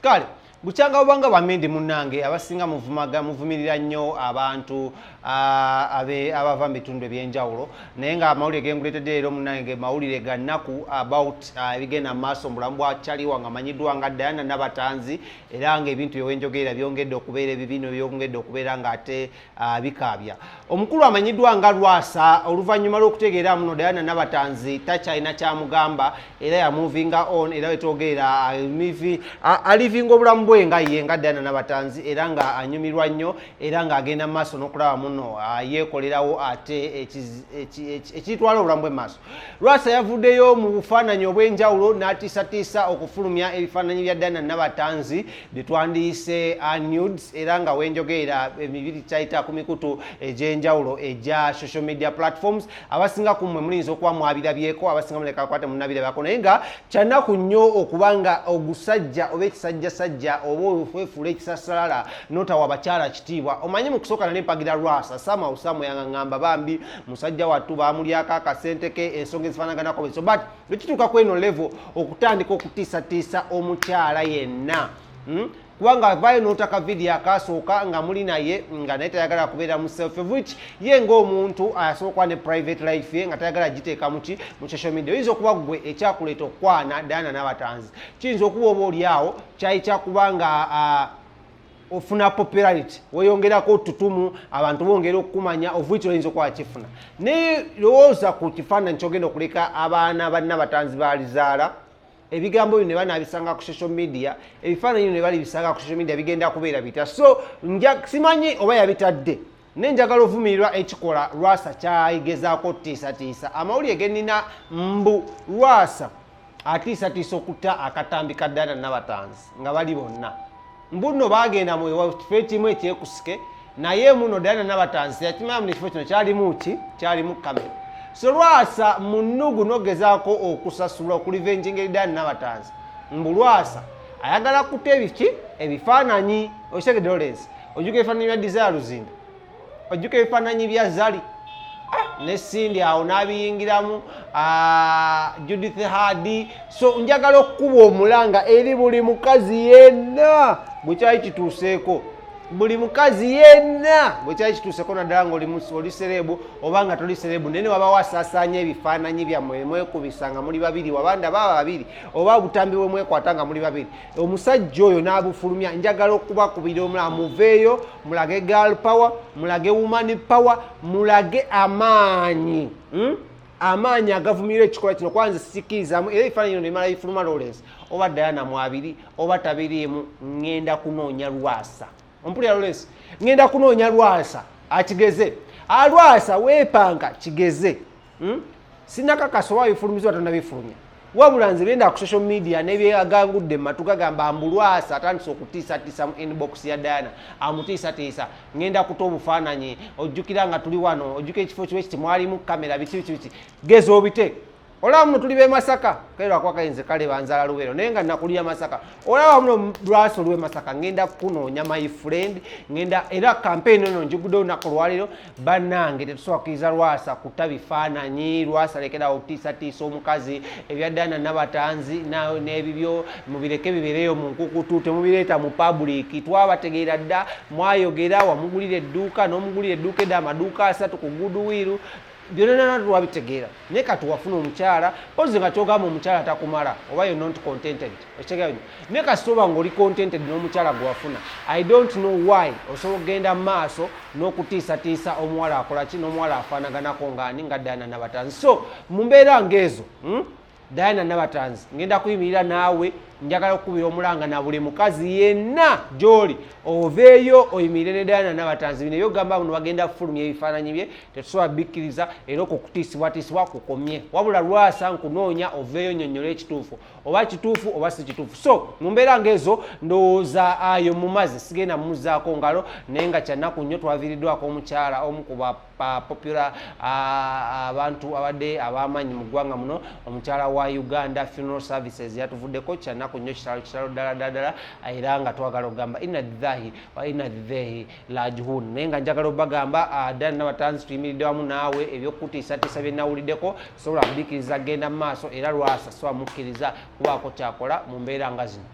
kale bukyanga obanga bamindi munnange abasinga muvumirira nnyo abantu abava mu bitundu ebyenjawulo naye nga amawulire genguleetedde leero munnange mawulire ga nnaku about ebigenda mu maaso mu bulamu bwa Kyaliwa nga amanyiddwa nga Diana Nabatanzi era ng'ebintu byewenjogerera byongedde okubeera ebibino byongedde okubeera ng'ate bikaabya. Omukulu amanyiddwa nga Lwasa oluvannyuma lw'okutegeera muno Diana Nabatanzi takyalina kyamugamba era yamuvinga on era wetwogerera alivinga obulamu bwe nga ye nga Diana Nabatanzi era nga anyumirwa nnyo era ng'agenda mu maaso n'okulaba muno yeekolerawo ate ekitwala obulamu bwe maaso. Lwasa yavuddeyo mu bufaananyi obw'enjawulo n'atiisatiisa okufulumya ebifaananyi bya Diana Nabatanzi bye twandiyise nudes era nga wenjogerera emibiri kyayita ku mikutu egy'enjawulo egya social media platforms. Abasinga ku mmwe mulinza okuba mwabirabyeko, abasinga muleka akwate munnabirabyako naye nga kyannaku nnyo okuba nga ogusajja oba ekisajjasajja oba ofwefuula ekisasalala n'otawa abakyala kitiibwa. Omanyi mu kusooka nali mpagira Lwasa Samu yangamba bambi musajja wattu baamulyako akasente ke ensonga ezifaanaganako bwe so but ekituuka ku eno level okutandika okutiisatiisa omukyala yenna kubanga vayo n'otaka video akasooka nga muli naye nga naye tayagala kubeera mu self which ye ng'omuntu asooka ne private life ye nga tayagala giteeka mu social media. Oyinza okuba gwe ekyakuleeta okwana Diana Nabatanzi kiyinza okuba oba oli awo kyali kyakuba nga ofuna popularity weyongerako otutumu abantu bongera okukumanya of which oyinza okuba kifuna naye lowooza ku kifaananyi kyogenda okuleka abaana ba Nabatanzi baalizaala ebigambo bino ne banaabisanga ku social media ebifaananyi bino ne balibisanga ku social media bigenda kubeera bitya so simanyi oba yabitadde naye njagala ovumirirwa ekikola Lwasa kyayigezaako tiisatiisa. Amawulire genina mbu Lwasa atiisatiisa okutta akatambi ka Diana Nabatanzi nga bali bonna mbu nno baagenda mu kifo ekimu ekyekusike naye muno Diana Nabatanzi yakimanya mu kifo kino kyalimu kamera. So Lwasa munnugu nogezaako okusasula okulivenjinga Diana Nabatanzi mbu Lwasa ayagala kutta ebifaananyi okitegedde Lawrence ojjuka ebifaananyi bya Desire Luzinda ojjuka ebifaananyi bya Zali ne Cindy awo n'abiyingiramu Judith Hardy. So njagala okukuba omulanga eri buli mukazi yenna bwe kyali kituuseeko buli mukazi yenna bwe kyali kituuseeko naddala ng'oli serebu oba nga toli serebu naye ne waba wasaasaanya ebifaananyi byammwe mwekubisa nga muli babiri wabanda baba babiri oba obutambi bwe mwekwata nga muli babiri omusajja oyo n'abufulumya. Njagala okubakubira omulala muveeyo mulage girl power mulage woman power mulage amaanyi amaanyi agavumirira ekikola kino kwanza sikirizaamu era ebifaananyi bino nemala bifuluma Lawrence oba Diana mwabiri oba tabiriimu ngenda kunoonya Lwasa ompulira Lawrence ngenda kunoonya Lwasa akigeze Lwasa weepanga kigeze sinakakasa oba bifulumizibwa tonnabifulumya wabula nze byenda ku social media nebyagangudde matu gagamba mbu Lwasa atandise okutiisatiisa mu inbox ya Diana amutiisatiisa ngenda kuta obufaananyi ojjukira nga tuli wano ojjuka ekifo kiwe kiti mwalimu kamera biki geza obite olaba muno tuli be Masaka kairwa kwa kayinze kale banzala Lubeero naye nga nakulya Masaka olaba muno Lwasa olwe Masaka ngenda kunoonya my friend ngenda era campaign eno njigudde olunaku lwaliro bannange tetusobola kukkiriza Lwasa kutta bifaananyi Lwasa lekera okutiisatiisa omukazi ebya Diana Nabatanzi n'ebibyo mubireke bibeereyo mu nkukutu temubireeta mu public. Twabategeera dda mwayogera wamugulira edduuka n'omugulira edduuka edda amaduuka 3 ku Goodwill byonna twabitegeera naye kati wafuna omukyala pozi nga kyogamba omukyala takumala oba you're not contented ekitegeera naye kasi oba ng'oli contented n'omukyala gwewafuna I don't know why osobola okugenda mu maaso n'okutiisatiisa omuwala akola ki n'omuwala afaanaganako ng'ani nga Diana Nabatanzi. So mu mbeera ng'ezo Diana Nabatanzi ngenda kuyimirira naawe njagala okukubira omulanga na buli mukazi yenna gy'oli oveeyo oyimirire ne Diana Nabatanzi bino ebyogamba buno bagenda kufulumya ebifaananyi bye tetusobola bikkiriza era okukutiisibwatiisibwa kukomye wabula Lwasa nkunoonya oveeyo nnyonnyola ekituufu oba kituufu oba si kituufu. So mu mbeera ng'ezo ndowooza ayo mumazi sigenda mumuzaako ngalo naye nga kyannaku nnyo twaviiriddwako omukyala omu ku popular abantu abadde ab'amaanyi mu ggwanga muno omukyala wa Uganda Funeral Services yatuvuddeko kyannaku nnyo kitalo ddala era nga twagala okugamba inna lillahi wa inna ilaihi raaji'uun naye nga njagala obagamba Diana Nabatanzi tuyimiridde wamu naawe ebyokutiisatiisa bye nawuliddeko sobola kubikkiriza genda mu maaso era Lwasa sobola mukkiriza kubaako kyakola mu mbeera nga zino.